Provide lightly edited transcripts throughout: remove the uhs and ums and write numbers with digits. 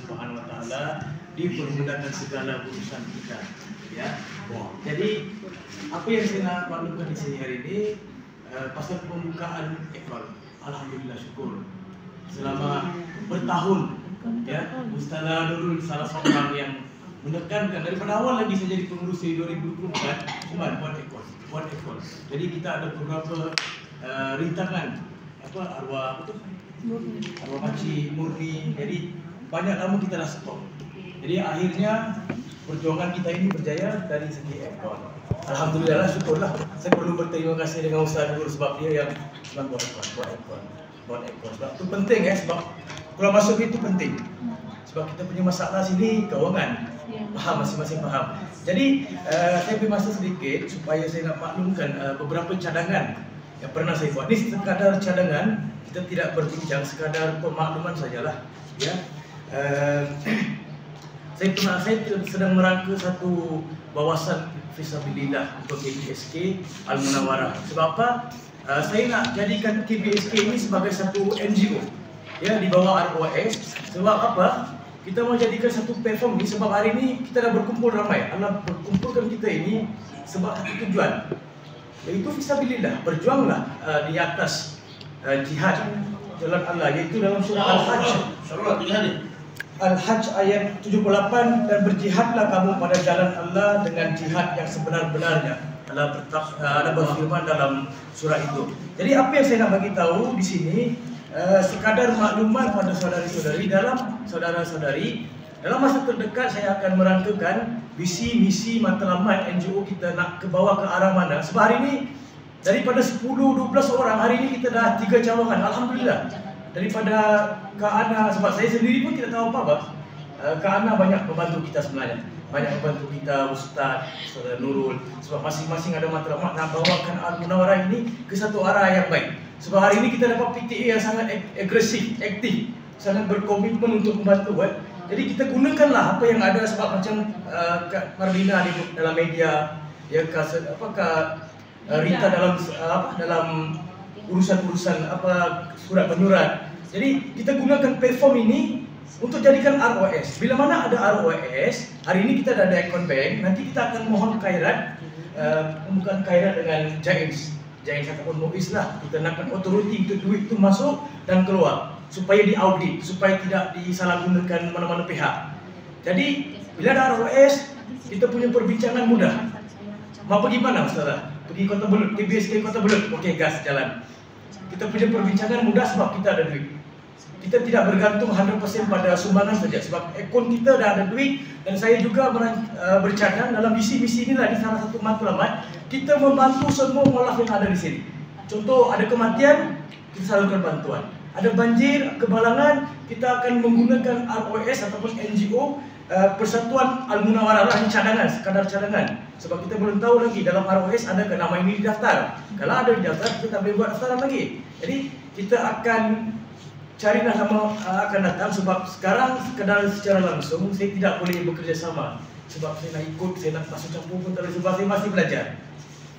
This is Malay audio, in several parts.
Subhanahu Wa Taala dipermudahkan segala urusan kita. Ya. Jadi apa yang saya nak maklumkan di sini hari ini pasal pembukaan ekor. Alhamdulillah, syukur. Selama bertahun, ya, Ustazah Nurul salah seorang yang menekankan daripada awal lagi saya jadi pengurus di 2024 cuma buat ekor. Jadi kita ada beberapa rintangan arwah Makcik Murni. Jadi banyak lama kita dah stop. Jadi akhirnya perjuangan kita ini berjaya dari segi ekor. Alhamdulillah, syukurlah. Saya perlu berterima kasih dengan Ustaz Nurul sebab dia yang buat ekor. Sebab itu penting sebab kalau masuk itu penting. Sebab kita punya masalah sini keuangan. Faham, masing-masing faham. Jadi saya beri masa sedikit supaya saya nak maklumkan beberapa cadangan yang pernah saya buat. Ini sekadar cadangan, kita tidak berbincang, sekadar pemakluman sajalah. Ya. Saya sedang merangka satu bawasan fisabilillah untuk KBSK Al-Munawarah. Sebab apa? Saya nak jadikan KBSK ini sebagai satu NGO, ya, di bawah ROS. Sebab apa? Kita mau jadikan satu platform ni sebab hari ini kita dah berkumpul ramai. Allah berkumpulkan kita ini sebab satu tujuan, iaitu fisabilillah, berjuanglah di atas jihad jalan Allah, iaitu dalam surah Al-Hajj ayat 78, dan berjihadlah kamu pada jalan Allah dengan jihad yang sebenar-benarnya. Allah berfirman dalam surah itu. Jadi apa yang saya nak bagi tahu di sini sekadar maklumat pada saudari-saudari dalam masa terdekat saya akan merangkakan visi, misi, matlamat NGO kita nak ke bawah ke arah mana. Sebab hari ini daripada 10-12 orang, hari ini kita dah 3 cawangan. Alhamdulillah. Daripada Kak Ana, sebab saya sendiri pun tidak tahu apa-apa. Kak Ana banyak membantu kita sebenarnya. Banyak membantu kita, Ustaz Nurul. Sebab masing-masing ada matlamat nak bawakan Al-Munawarah ini ke satu arah yang baik. Sebab hari ini kita dapat PTA yang sangat agresif, aktif, sangat berkomitmen untuk membantu. Jadi kita gunakanlah apa yang ada. Sebab macam Kak Marlina dalam media, ya, Kak Rita dalam urusan-urusan surat menyurat. Jadi kita gunakan platform ini untuk jadikan ROS. Bila mana ada ROS, hari ini kita dah ada account bank, nanti kita akan mohon khairat, bukan khairat dengan Jaiz ataupun Muiz lah. Kita nakkan authority untuk duit itu masuk dan keluar, supaya diaudit, supaya tidak disalahgunakan mana-mana pihak. Jadi bila ada ROS, kita punya perbincangan mudah. Mau pergi mana, Ustazah? Pergi Kota Belud, KBSK Kota Belud. Okey, gas, jalan. Kita punya perbincangan mudah sebab kita ada duit. Kita tidak bergantung 100% pada sumbangan saja, sebab akun kita dah ada duit. Dan saya juga bercadang dalam misi-misi inilah, di salah satu matlamat kita membantu semua mualaf yang ada di sini. Contoh, ada kematian, kita salurkan bantuan. Ada banjir, kebalangan, kita akan menggunakan ROS ataupun NGO, Persatuan Al-Munawarah lah, ini cadangan, sekadar cadangan. Sebab kita belum tahu lagi dalam ROS ada ke nama ini didaftar. Kalau ada didaftar, kita tak boleh buat daftaran lagi. Jadi kita akan carilah sama akan datang. Sebab sekarang secara langsung saya tidak boleh bekerjasama. Sebab saya nak ikut, saya nak masuk campur pun tak boleh, sebab saya masih belajar.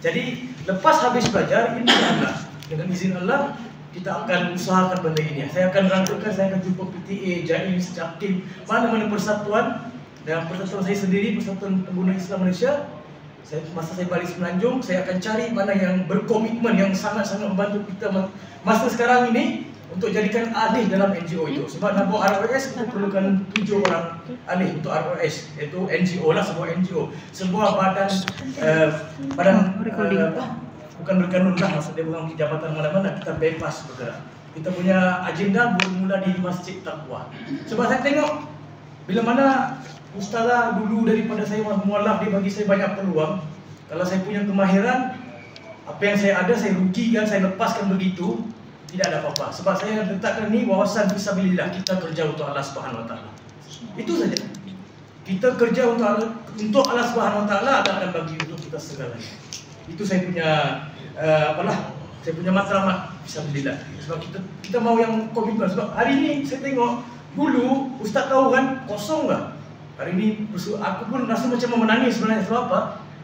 Jadi lepas habis belajar, insyaAllah dengan izin Allah kita akan usahakan benda ini. Saya akan rangkakan, saya akan jumpa PTA, Jaiz, Jakim, mana-mana persatuan. Dan persatuan saya sendiri, Persatuan Pengguna Islam Malaysia. Masa saya balik Semenanjung, saya akan cari mana yang berkomitmen, yang sangat-sangat membantu kita masa sekarang ini untuk jadikan ahli dalam NGO itu. Sebab nak buat ROS, kita perlukan 7 orang ahli untuk ROS, iaitu NGO lah, sebuah NGO, sebuah badan bukan berkanun lah, maksudnya bukan jabatan mana-mana, kita bebas bergerak. Kita punya agenda bermula di Masjid Taqwa. Sebab saya tengok bila mana Ustazah dulu daripada saya mualaf, dia bagi saya banyak peluang. Kalau saya punya kemahiran, apa yang saya ada saya rugikan, saya lepaskan begitu, tidak ada apa-apa. Sebab saya letakkan ni wawasan fisabilillah, kita kerja untuk Allah Subhanahu Wa Taala. Itu saja. Kita kerja untuk Allah Subhanahu Wa Taala, Allah akan bagi untuk kita segalanya. Itu saya punya saya punya matlamat fisabilillah. Sebab kita mau yang komitmen. Sebab hari ini saya tengok dulu Ustaz tahu kan kosong lah. Hari ini aku pun rasa macam menangis sebenarnya. Sebab apa?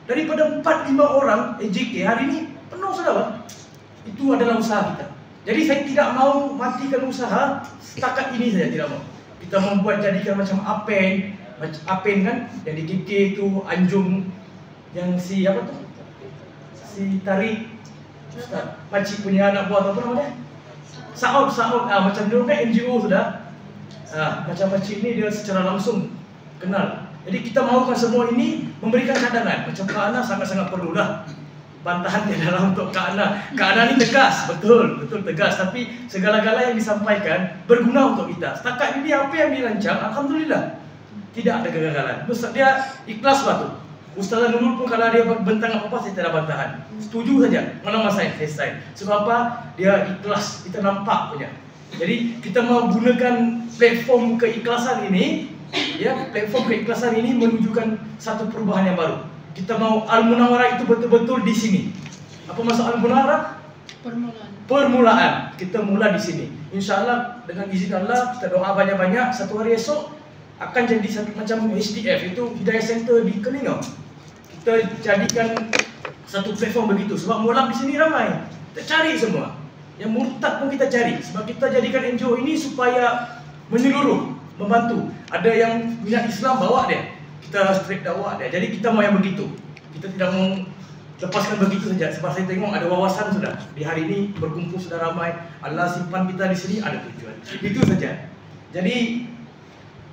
Daripada 4-5 orang AJK, hari ini penuh saudara. Itu adalah usaha kita. Jadi saya tidak mau matikan usaha setakat ini saja, tidak mau. Kita membuat jadikan macam apen kan, yang di KK tu, Anjung, yang si apa tu? Si Tarik, Ustaz Pakcik punya anak buah tu apa nama dia? Saud, macam dia kan NGO sudah. Macam Pakcik ni dia secara langsung kenal. Jadi kita mahukan semua ini memberikan cadangan. Macam Kak Ana sangat-sangat perlulah. Bantahan tiada untuk Kak Ana. Kak Ana ni tegas, betul tegas. Tapi segala-gala yang disampaikan berguna untuk kita. Setakat ini apa yang dirancang, alhamdulillah tidak ada kegagalan. Ustaz dia ikhlas lah tu. Ustaz Nurul pun kalau dia bentang apa-apa saya tidak bantahan. Setuju saja, mana masa selesai. Sebab apa? Dia ikhlas, kita nampak punya. Jadi kita mau gunakan platform keikhlasan ini, ya, platform keikhlasan ini menunjukkan satu perubahan yang baru. Kita mau Al-Munawwarah itu betul-betul di sini. Apa maksud Al-Munawwarah? Permulaan. Kita mula di sini. InsyaAllah dengan izin Allah kita doa banyak-banyak. Satu hari esok akan jadi satu macam HDF, itu Hidayah Center di Kelingau. Kita jadikan satu platform begitu. Sebab mulak di sini ramai. Kita cari semua. Yang murtad pun kita cari. Sebab kita jadikan NGO ini supaya menyeluruh, membantu. Ada yang minat Islam, bawa dia. Kita straight dakwah dia. Jadi kita mau yang begitu. Kita tidak mau lepaskan begitu saja. Sebab saya tengok ada wawasan sudah. Di hari ini berkumpul sudah ramai. Allah simpan kita di sini ada tujuan. Itu saja. Jadi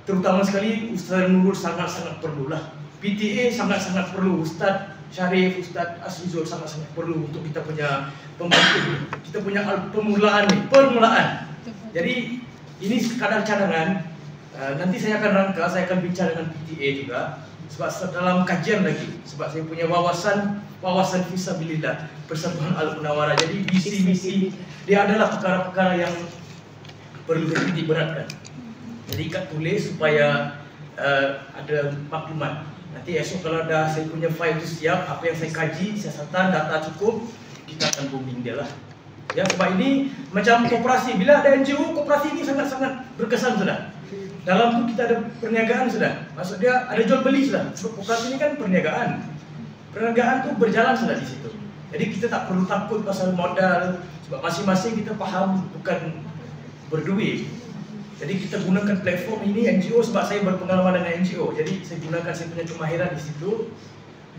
terutama sekali Ustaz Nurul sangat-sangat perlulah. PTA sangat-sangat perlu. Ustaz Syarif, Ustaz Azizul sangat-sangat perlu untuk kita punya pembantu. Kita punya permulaan. Jadi ini sekadar cadangan. Nanti saya akan rangka, saya akan bincang dengan PTA juga. Sebab dalam kajian lagi. Sebab saya punya wawasan fisabilillah, Persatuan Al-Munawwarah. Jadi misi-misi dia adalah perkara-perkara yang perlu dititik beratkan. Jadi ikat tulis supaya ada maklumat. Nanti esok kalau dah saya punya file itu siap, apa yang saya kaji, siasatan, data cukup, kita akan booming dia lah. Ya, sebab ini macam koperasi. Bila ada NGO, koperasi ini sangat-sangat berkesan sudah. Dalam tu kita ada perniagaan sudah. Maksud dia ada jual beli sudah. Sebab koperasi ini kan perniagaan. Perniagaan tu berjalan sudah di situ. Jadi kita tak perlu takut pasal modal. Sebab masing-masing kita faham bukan berduit. Jadi kita gunakan platform ini NGO sebab saya berpengalaman dengan NGO. Jadi saya gunakan saya punya kemahiran di situ.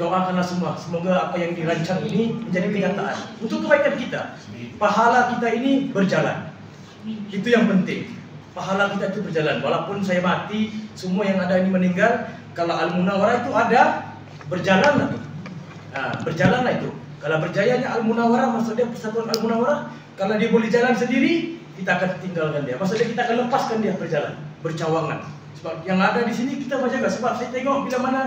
Doakanlah semua. Semoga apa yang dirancang ini menjadi kenyataan. Untuk kebaikan kita. Pahala kita ini berjalan. Itu yang penting. Pahala kita itu berjalan. Walaupun saya mati, semua yang ada ini meninggal. Kalau Al-Munawwarah itu ada, berjalanlah itu. Berjalanlah itu. Kalau berjayanya Al-Munawwarah, maksudnya Persatuan Al-Munawwarah, kalau dia boleh jalan sendiri, kita akan tinggalkan dia. Maksudnya kita akan lepaskan dia berjalan, bercawangan. Sebab yang ada di sini kita menjaga. Sebab saya tengok bila mana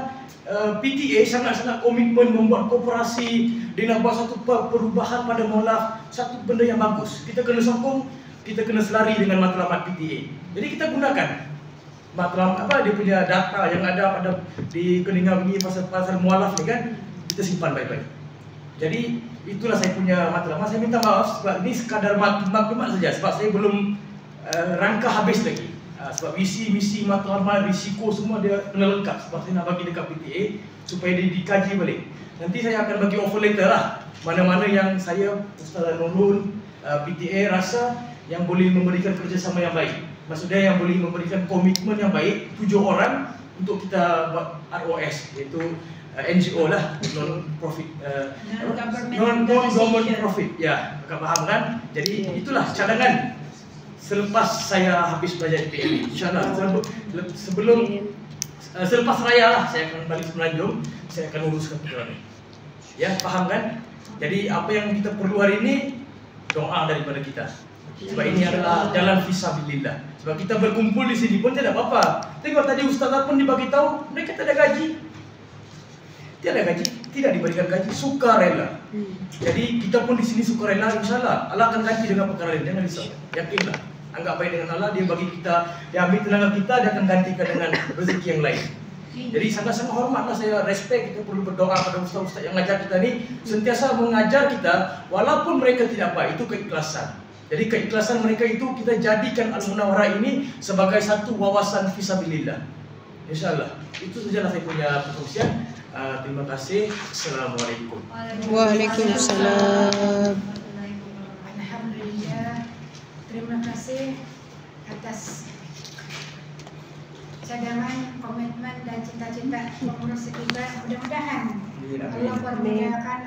PTA sangat-sangat komitmen membuat koperasi, dia nak buat satu perubahan pada molaf, satu benda yang bagus. Kita kena sokong, kita kena selari dengan matlamat PTA. Jadi kita gunakan matlamat apa dia punya data yang ada pada di Kelingau ini pasal mualaf ni kan, kita simpan baik-baik. Jadi itulah saya punya matlamat. Saya minta maaf sebab ini sekadar maklumat saja. Sebab saya belum rangka habis lagi. Sebab misi matlamat, risiko semua dia kena lengkap. Sebab saya nak bagi dekat PTA supaya dia dikaji balik. Nanti saya akan bagi offer letter lah. Mana-mana yang saya, Ustaz Nurul, PTA rasa yang boleh memberikan kerjasama yang baik. Maksudnya yang boleh memberikan komitmen yang baik, 7 orang untuk kita buat ROS, iaitu NGO lah, non-profit, non-government profit. Ya, kakak faham kan? Jadi itulah cadangan selepas saya habis belajar di PMI. InsyaAllah selepas raya lah saya akan balik Semenanjung, saya akan uruskan perkara ini. Ya, faham kan? Jadi apa yang kita perlu hari ini, doa daripada kita. Sebab ini adalah jalan fisabilillah. Sebab kita berkumpul di sini pun tidak apa-apa. Tengok tadi ustazah pun dibagi tahu mereka tidak ada gaji. Tiada gaji, tidak diberikan gaji, sukarela. Jadi kita pun di sini sukarela, insyaAllah Allah akan ganti dengan perkara lain. Jangan risau, yakinlah. Anggap baik dengan Allah, dia bagi kita, dia ambil tenaga kita, dia akan gantikan dengan rezeki yang lain. Jadi sangat-sangat hormatlah, saya respect. Kita perlu berdoa pada ustaz-ustaz yang mengajar kita ni, sentiasa mengajar kita walaupun mereka tidak apa, itu keikhlasan. Jadi keikhlasan mereka itu kita jadikan Al-Munawwarah ini sebagai satu wawasan fisabilillah. InsyaAllah. Itu sajalah saya punya perkongsian. Terima kasih. Assalamualaikum. Waalaikumsalam. Alhamdulillah. Terima kasih atas cadangan, komitmen dan cita-cita pengurus kita. Mudah-mudahan Allah permudahan,